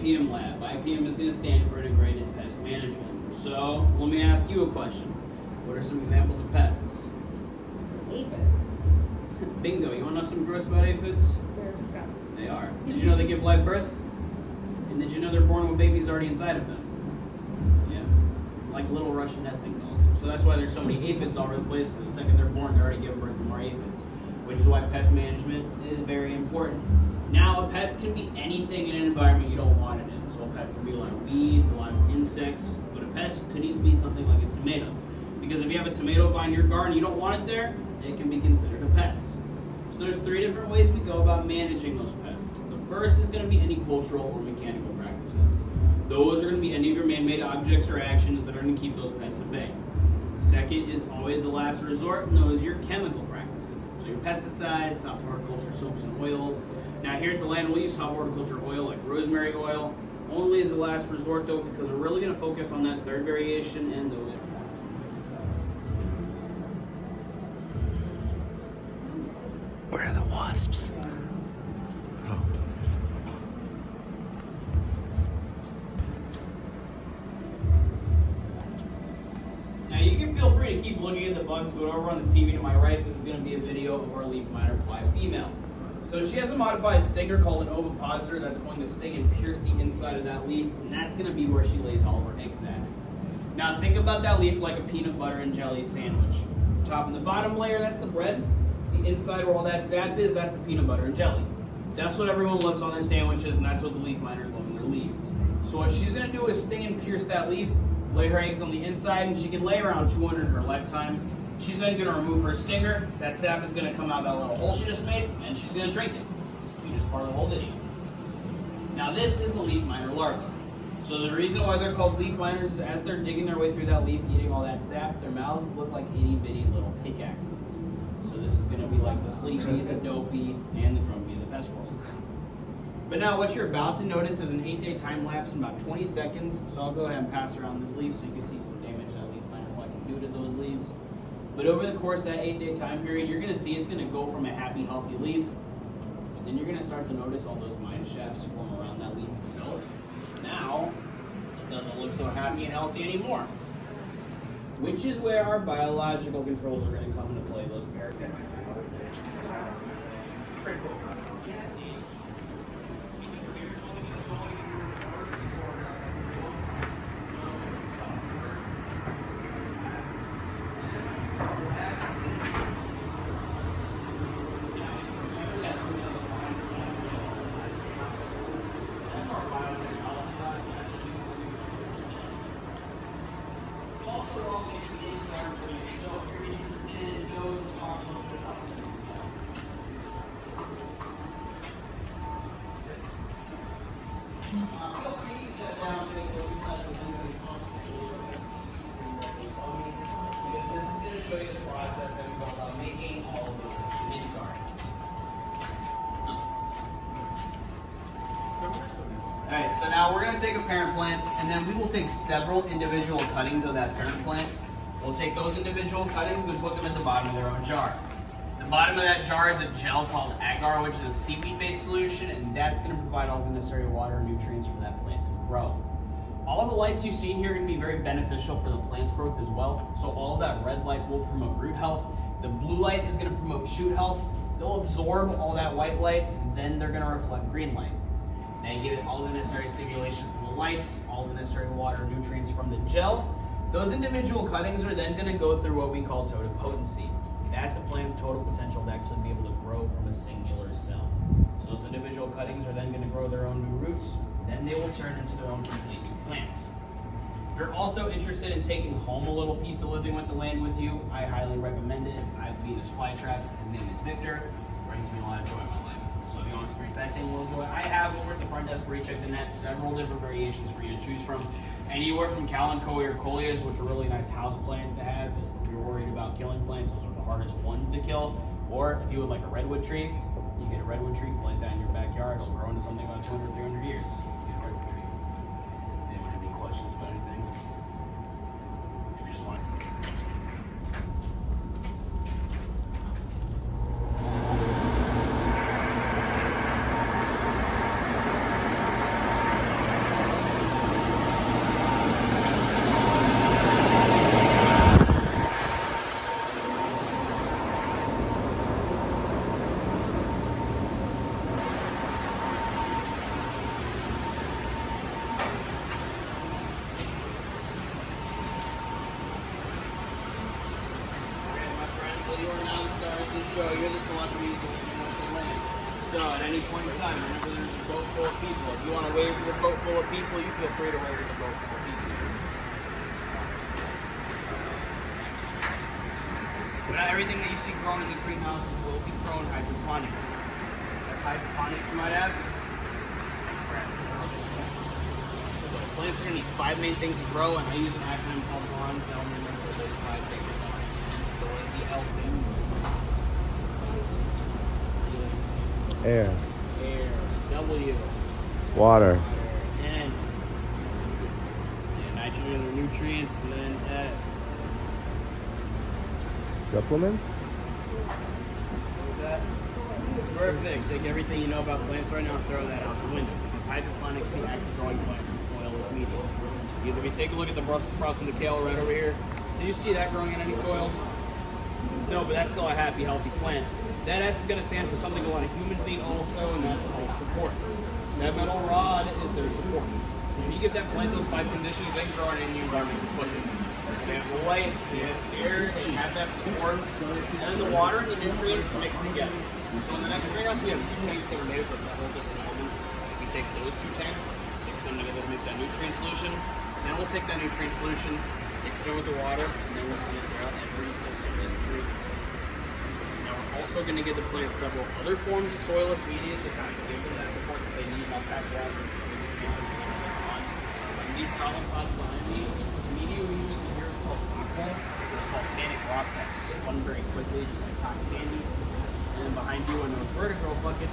IPM lab. IPM is going to stand for Integrated Pest Management. So let me ask you a question. What are some examples of pests? Aphids. Bingo. You want to know something gross about aphids? They're disgusting. They are. Did you know they give live birth? And did you know they're born with babies already inside of them? Yeah. Like little Russian nesting dolls. So that's why there's so many aphids all over the place, because the second they're born, they're already giving birth to more aphids. Which is why pest management is very important. Now, a pest can be anything in an environment you don't want it in. So a pest can be a lot of weeds, a lot of insects, but a pest could even be something like a tomato. Because if you have a tomato vine in your garden, you don't want it there, it can be considered a pest. So there's 3 different ways we go about managing those pests. The first is going to be any cultural or mechanical practices. Those are going to be any of your man-made objects or actions that are going to keep those pests at bay. Second is always the last resort, and those are your chemical practices. So your pesticides, soft horticulture soaps and oils. Now here at the land, we'll use soft horticulture oil like rosemary oil, only as a last resort though, because we're really going to focus on that third variation and those. Where are the wasps? Oh. Now you can feel free to keep looking at the bugs, but over on the TV to my right, this is going to be a video of our leaf miner fly female. So she has a modified stinger called an ovipositor that's going to sting and pierce the inside of that leaf, and that's going to be where she lays all of her eggs at. Now think about that leaf like a peanut butter and jelly sandwich. Top and the bottom layer, that's the bread. The inside where all that sap is, that's the peanut butter and jelly. That's what everyone loves on their sandwiches, and that's what the leaf miners love in their leaves. So what she's going to do is sting and pierce that leaf, lay her eggs on the inside, and she can lay around 200 in her lifetime. She's then going to remove her stinger. That sap is going to come out of that little hole she just made, and she's going to drink it. It's the cutest part of the whole video. Now this is the leaf miner larva. So the reason why they're called leaf miners is as they're digging their way through that leaf, eating all that sap, their mouths look like itty bitty little pickaxes. So this is going to be like the sleepy, the dopey, and the grumpy of the pest world. But now what you're about to notice is an 8-day time lapse in about 20 seconds. So I'll go ahead and pass around this leaf so you can see some damage that leaf miner fly can do to those leaves. But over the course of that 8-day time period, you're going to see it's going to go from a happy, healthy leaf, but then you're going to start to notice all those mine shafts form around that leaf itself. Now, it doesn't look so happy and healthy anymore. Which is where our biological controls are going to come into play, those paragraphs. Pretty cool. This is going to show you the process that we go about making all of those mini gardens. Alright, so now we're going to take a parent plant, and then we will take several individual cuttings of that parent plant. We'll take those individual cuttings and put them in the bottom of their own jar. The bottom of that jar is a gel called agar, which is a seaweed-based solution, and that's going to provide all the necessary water and nutrients for that plant to grow. All the lights you see in here are going to be very beneficial for the plant's growth as well. So all of that red light will promote root health. The blue light is going to promote shoot health. They'll absorb all that white light, and then they're going to reflect green light. Now you give it all the necessary stimulation from the lights, all the necessary water and nutrients from the gel. Those individual cuttings are then going to go through what we call totipotency. That's a plant's total potential to actually be able to grow from a singular cell. So those individual cuttings are then going to grow their own new roots. Then they will turn into their own complete new plants. If you're also interested in taking home a little piece of living with the land with you, I highly recommend it. I've been this fly trap. His name is Victor. It brings me a lot of joy in my life. So if you want to experience that same little joy I have over at the front desk where you checked in that, several different variations for you to choose from. Anywhere from Kalanchoe or Coleus, which are really nice house plants to have. If you're worried about killing plants, those are the hardest ones to kill. Or if you would like a redwood tree, you get a redwood tree, plant that in your backyard, it'll grow into something about 200, 300 years. You get a redwood tree. Anyone have any questions about anything? Maybe just want to... to show you're the celebrities living with the land. So at any point in time, whenever there's a boat full of people, if you want to wave to the boat full of people, you feel free to wave to the boat full of people. But not everything that you see grown in the greenhouse will be grown hydroponically. That's hydroponics, you might ask. Thanks for asking. So plants are going to need 5 main things to grow, and I use an acronym called HONS to help me remember what those 5 things are. So what does the L stand for? Air. Air. W. Water. N. And nitrogen or nutrients, and then S. Supplements? What was that? Perfect. Take everything you know about plants right now and throw that out the window. Because hydroponics can actually growing plants in soilless mediums. Because if you take a look at the Brussels sprouts and the kale right over here, do you see that growing in any soil? No, but that's still a happy, healthy plant. That S is going to stand for something a lot of humans need also, and that's called supports. That metal rod is their support. When you give that plant those 5 conditions, they can grow in any environment you put them. So they have the light, they have air, they have that support, and then the water and the nutrients mix together. So in the next greenhouse, we have 2 tanks that are made up of several different elements. We take those 2 tanks, mix them together to make that nutrient solution. Then we'll take that nutrient solution, mix it with the water, and then we'll send it throughout every system in the greenhouse. Now we're also going to give the plants several other forms of soilless media to kind of give them that support that they need. I'll pass around some on. These column pots behind me, the media we use here is called aqua. It's volcanic rock that's spun very quickly, just like cotton candy. And then behind you in those vertical buckets,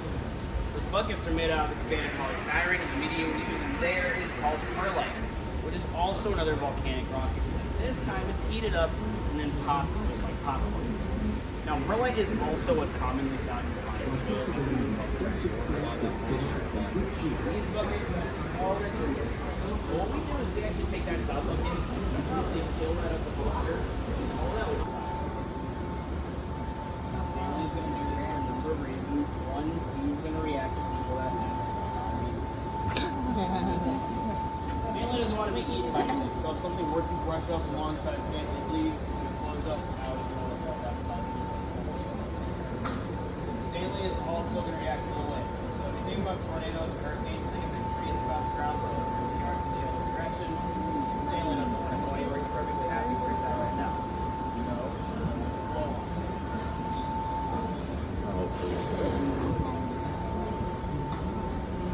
those buckets are made out of expanded polystyrene, and the media we use in there is called perlite, which is also another volcanic rock, except this time it's heated up and then popped just like popcorn. Now, perlite is also what's commonly found in fine soils. It's going to be called absorb a lot of that moisture. These buckets are all rich in this. So what we do is we actually take that top bucket and completely fill that up with water and all that with science. Now, Stanley's going to do this for a number of reasons. One, he's going to react to people that Stanley doesn't want to be eaten by anything. So if something were to brush up alongside Stanley's leaves, it's going to close up. Now he's going to look at that side. Stanley is also going to react to the wind. So if you think about tornadoes and hurricanes, think of the trees about the ground, but the yards in the other direction. Stanley doesn't want to go anywhere. He's perfectly happy where he's at right now. So, blow on.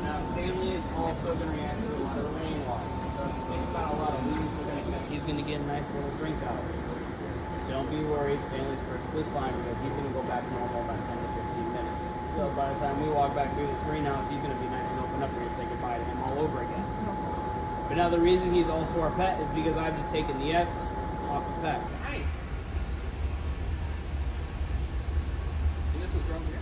Now, Stanley is also going to react to a lot of rainwater. So if you think about a lot of leaves, he's going to get a nice little drink out of it. Don't be worried, Stanley's perfectly fine because he's going to go back normal about 10 to 15 minutes. So by the time we walk back through this greenhouse, he's going to be nice and open up for you to say goodbye to him all over again. But now the reason he's also our pet is because I've just taken the S off the pet. Nice! And this was grown here.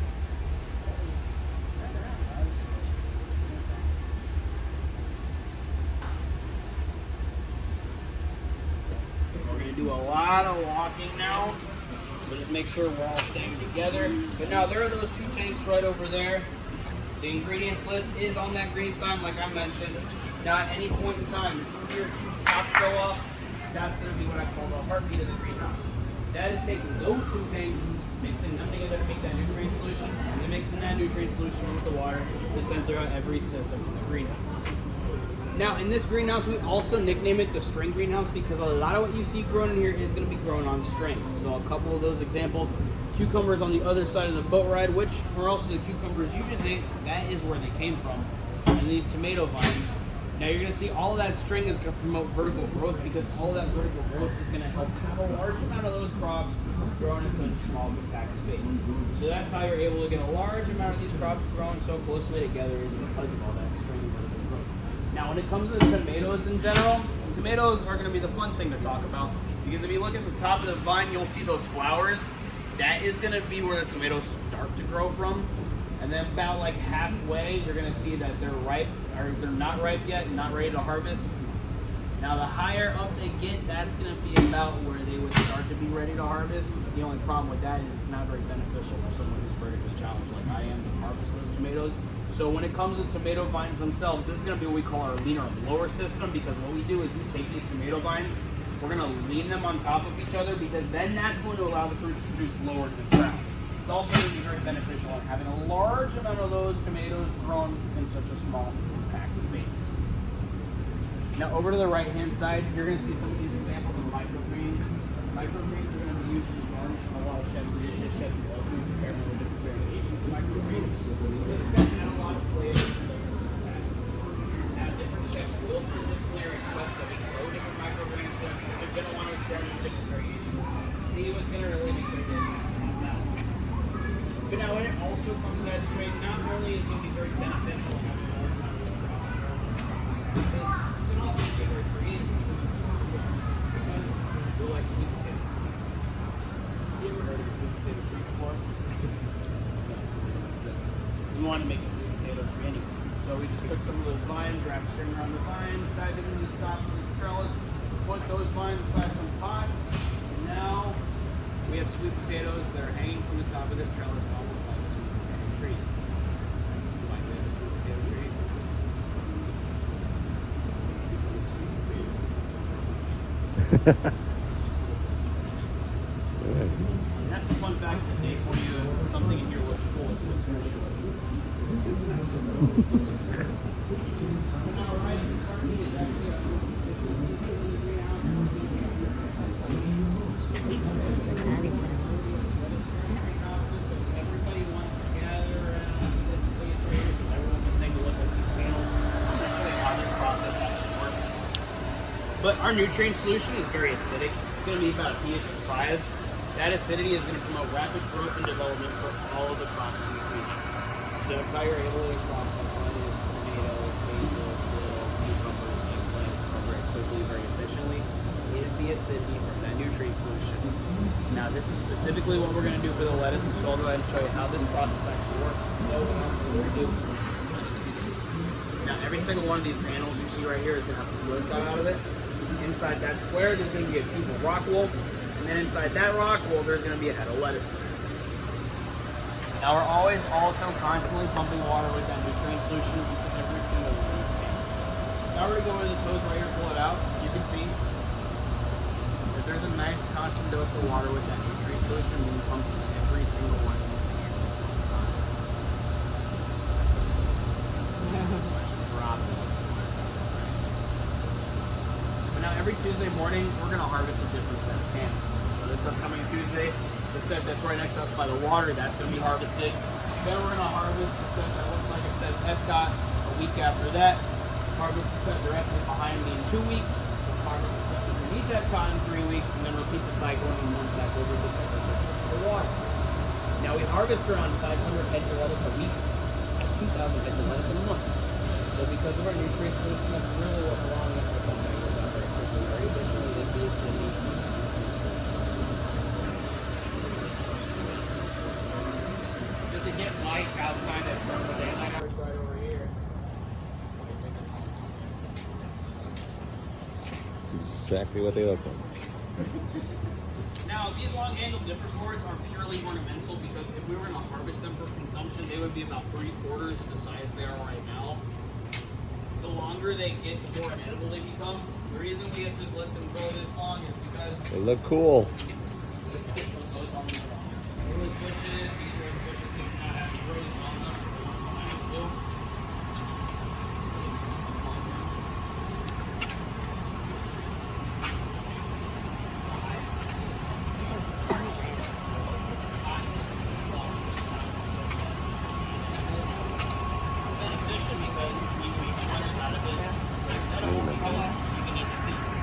We're going to do a lot of walking now, so just make sure we're all staying together. But now there are those 2 tanks right over there. The ingredients list is on that green sign like I mentioned. Now at any point in time, if you hear 2 pops go off, that's going to be what I call the heartbeat of the greenhouse. That is taking those 2 tanks, mixing them together to make that nutrient solution, and then mixing that nutrient solution with the water to send throughout every system in the greenhouse. Now, in this greenhouse, we also nickname it the string greenhouse because a lot of what you see grown in here is going to be grown on string. So a couple of those examples, cucumbers on the other side of the boat ride, which are also the cucumbers you just ate, that is where they came from. And these tomato vines. Now you're going to see all of that string is going to promote vertical growth because all of that vertical growth is going to help have a large amount of those crops grown in such a small compact space. So that's how you're able to get a large amount of these crops grown so closely together is because of all that string vertical growth. Now when it comes to tomatoes in general, tomatoes are going to be the fun thing to talk about because if you look at the top of the vine, you'll see those flowers. That is going to be where the tomatoes start to grow from. And then about like halfway, you're going to see that they're ripe, or they're not ripe yet, not ready to harvest. Now the higher up they get, that's going to be about where they would start to be ready to harvest. The only problem with that is it's not very beneficial for someone who's vertically challenged like I am to harvest those tomatoes. So when it comes to tomato vines themselves, this is going to be what we call our leaner and lower system because what we do is we take these tomato vines, we're going to lean them on top of each other because then that's going to allow the fruits to produce lower to the ground. It's also going to be very beneficial in having a large amount of those tomatoes grown in such a small, compact space. Now over to the right-hand side, you're going to see some of these examples of microgreens. Microgreens are going to be used in garnish in a lot of chefs' dishes, chefs' oil foods, paired with different variations of microgreens. They've got a lot of flavors. Now different chefs will specifically request that we grow different microgreens for them because they're going to want to experiment with different variations. See what's going to really make their dish. But now when it also comes that straight, not only is it going to be very beneficial in having a large amount of this crop, it can also be very creative because we're like sweet potatoes. You ever heard of a sweet potato tree before? No, it's because they don't exist. We wanted to make a sweet potato tree anyway. So we just took some of those vines, wrapped string around the vines, dived into the top of this trellis, put those vines inside some pots, and now we have sweet potatoes that are hanging from the top of this trellis, almost like a sweet potato tree. You like that, a sweet potato tree? And that's the fun fact of the day for you. Something in here looks cool. It looks really good. All right, everybody wants to gather around this space right here so everyone can take a look at these panels. I'm going to show you how this process actually works. But our nutrient solution is very acidic. It's going to be about a pH of 5. That acidity is going to promote rapid growth and development for all of the crops and ingredients. The entire ability crop like onions, tomatoes, basil, dill, cucumbers, eggplants grow very quickly, very efficiently is the acidity from that nutrient solution. Now this is specifically what we're going to do for the lettuce, so I'll go ahead and show you how this process actually works. Now every single one of these panels you see right here is going to have a square cut out of it. Inside that square there's going to be a cube of rock wool, and then inside that rock wool there's going to be a head of lettuce. Now we're always also constantly pumping water with that nutrient solution into every single one of these panels. Now we're going to go over this hose right here, pull it out. You can see that there's a nice constant dose of water with that nutrient solution being pumped into every single one of these panels. Drop it. But now every Tuesday morning we're going to harvest a different set of panels. So this upcoming Tuesday, the set that's right next to us by the water, that's going to be harvested. Then we're going to harvest the set that looks like it says Epcot a week after that. Harvest the set directly behind me in 2 weeks. Harvest the set underneath Epcot in 3 weeks, and then repeat the cycle and month back over the set that gets to the water. Now we harvest around 500 heads of lettuce a week, 2,000 heads of lettuce a month. So because of our nutrient solution, that's really what's allowing us to pump that goes out very quickly. Very efficiently, is the acidity from that nutrient solution. Does it get light outside at the daylight hours right over here? That's exactly what they look like. Now, these long-handled dipper gourds are purely ornamental because if we were going to harvest them for consumption, they would be about 3/4 of the size they are right now. The longer they get, the more inedible they become. The reason we have just let them grow this long is because They look cool. Rose bushes, these rose bushes do not have to grow long enough for what we're trying to do. Beneficial because you can make sweaters out of it, but it's edible because you can eat the seeds.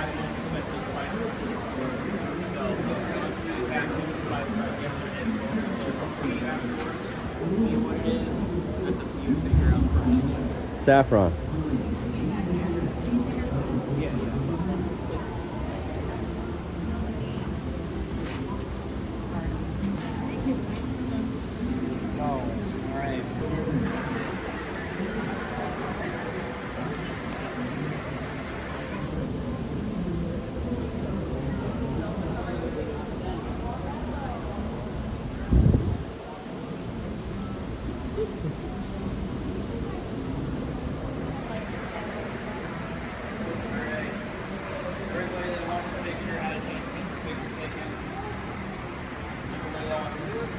5 most expensive spices. So if you want to come back to the spice, I guess there is one. So hopefully afterwards, see what it is. That's up to you to figure out first. Saffron. Oh, all right. Everybody that wants to make sure had a chance to get the picture taken. Everybody that wants to do this,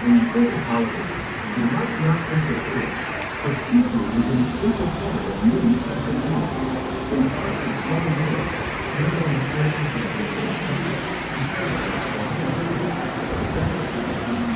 In cold holidays, you might not think of fish, but seafood is an essential part of many pleasant meals. In parts of Southern Europe, many Americans have been considered to celebrate the holiday. Celebrate seafood.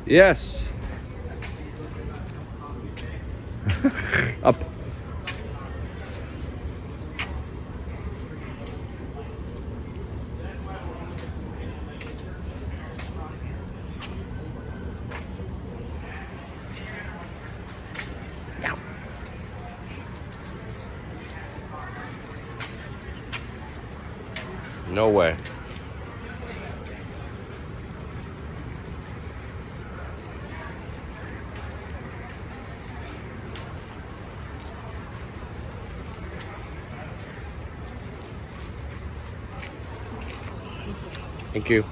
Yes. Up. No way. Thank you.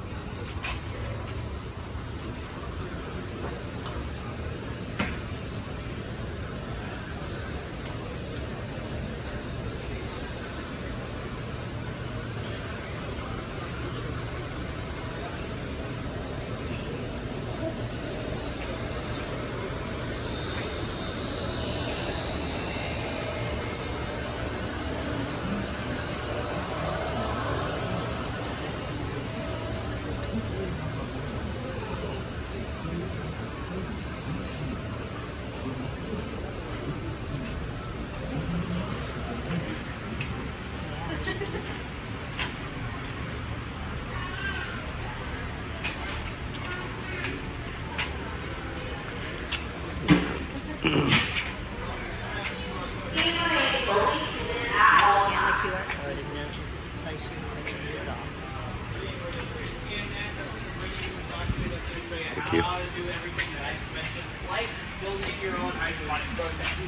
Thank you. How to do everything that I just mentioned, like building your own hydroponic protein.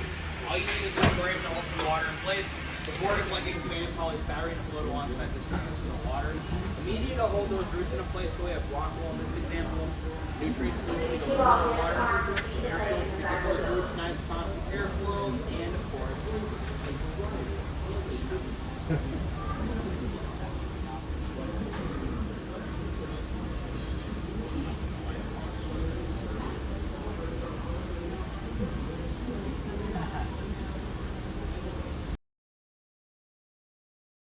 All you need is a spray to hold some water in place. Before deflecting expanded poly's battery and float alongside the surface of the water. We need you to hold those roots in a place so we have rock wool in this example. Nutrient solution to go in the water. Air filter to get those roots nice constant airflow and